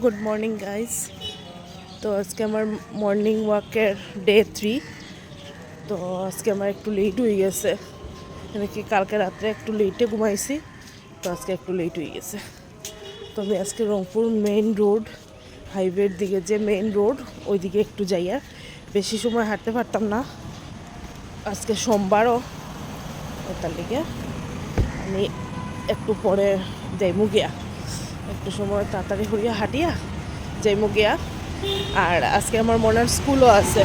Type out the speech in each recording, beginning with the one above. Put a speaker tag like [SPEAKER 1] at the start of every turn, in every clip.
[SPEAKER 1] Good morning guys. তো আজকে আমার মর্নিং ওয়াকের ডে 3। তো আজকে আমার একটু লেট হয়ে গেছে, কি কালকে রাত্রে একটু লেটে ঘুমাইছি, তো আজকে একটু লেট হয়ে গেছে। তো আমি আজকে রংপুর মেইন রোড, হাইওয়ের দিকে যে মেইন রোড ওই দিকে একটু যাইয়া, বেশি সময় হাঁটতে পারতাম না, আজকে সোমবারও, তার লিগে আমি একটু পরে যাইমু গিয়া, একটু সময় তাড়াতাড়ি হইয়া হাঁটিয়া যাইমু গিয়া। আর আজকে আমার মনের স্কুলও আছে,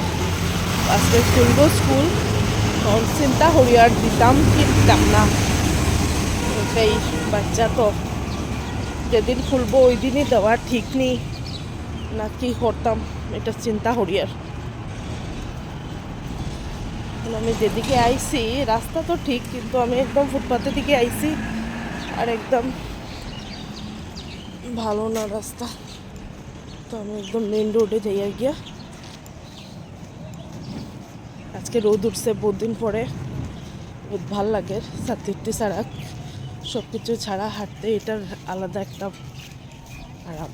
[SPEAKER 1] আজকে খুলবো স্কুল, চিন্তা হরিয়ার দিতাম কি দিতাম না, এটাই বাচ্চা তো যেদিন খুলবো ওই দিনই দেওয়া ঠিক নেই, না কি করতাম এটা চিন্তা হরিয়ার। আমি যেদিকে আইছি রাস্তা তো ঠিক, কিন্তু আমি একদম ফুটপাতের দিকে আইছি, আর একদম ভালো না রাস্তা। তো আমি একদম মেন রোডে যাইয়া গিয়া, আজকে রোদ উঠছে বহুত দিন পরে, বহুত ভাল লাগে। সাতিরটি ছাড়া সব কিছু ছাড়া হাঁটতে এটার আলাদা একটা আরাম।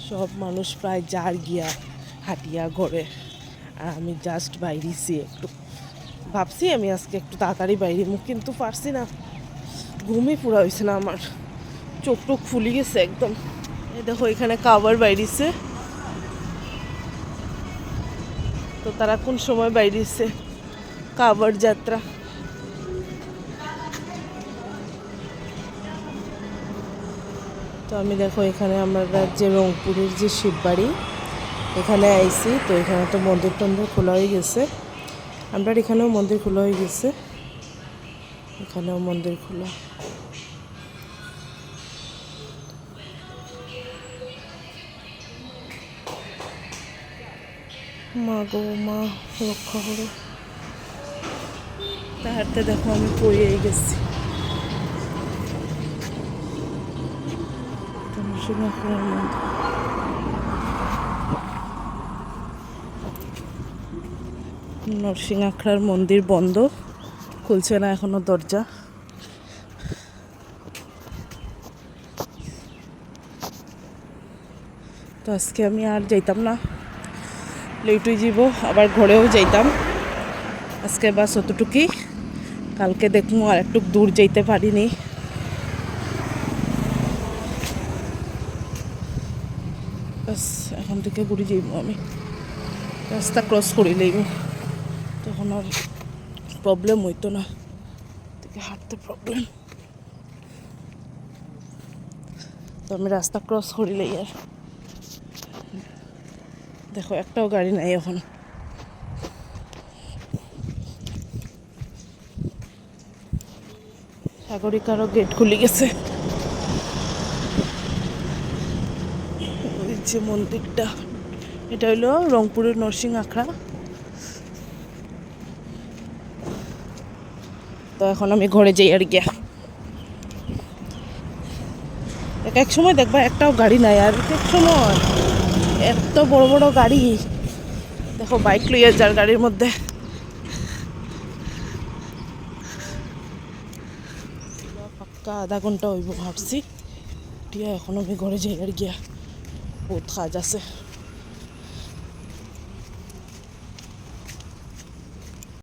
[SPEAKER 1] সব মানুষ প্রায় যার গিয়া হাঁটিয়া ঘরে, আর আমি জাস্ট বাইরেছি, একটু ভাবছি আমি আজকে একটু তাড়াতাড়ি বাইরে মুখ, কিন্তু পারছি না, ঘুমই পুরা হয়েছে না আমার, চোখ টোক ফুলি গেছে একদম। এই দেখো এখানে কাবার বাইরেছে, তো তারা কোন সময় বাইরেছে কাবার যাত্রা। তো আমি দেখো এখানে আমরা যে রংপুরের যে শিববাড়ি, এখানে আইছি। তো এখানে তো মন্দির টন্দির খোলা হয়ে গেছে, আমরা এখানেও মন্দির খোলা হয়ে গেছে, এখানেও মন্দির খোলা। মা গো মা রক্ষা করো। তাহারতে দেখো আমি পড়ে গেছি, নরসিংহ আখড়ার মন্দির বন্ধ, খুলছে না এখনো দরজা। তো আজকে আমি আর যাইতাম না, লেট হয়ে যাব, আবার ঘরেও যাইতাম। আজকে বাস অতটুকুই, কালকে দেখবো আর একটু দূর যাইতে পারিনি। বাস এখন থেকে ঘুরে যাইব, আমি রাস্তা ক্রস করে লইব, তখন আর প্রবলেম হইতো না, থেকে হাঁটতে প্রবলেম। তো আমি রাস্তা ক্রস করিলেই আর দেখো একটাও গাড়ি নাই এখন। সাগরিকারও গেট খুলে গেছে, ওই যে মন্দিরটা, এটা হইলো রংপুরের নরসিংহ আখড়া। তো এখন আমি ঘরে যাই আর গিয়া, এক সময় দেখবা একটাও গাড়ি নাই, আর এক সময় এত বড় বড় গাড়ি, দেখো বাইক লইয়া যার গাড়ির মধ্যে। পাক্কা আধা ঘন্টা হইব হাঁটছি, ঠিক এখন আমি ঘরে যাই আর গিয়া, বহুত কাজ আছে।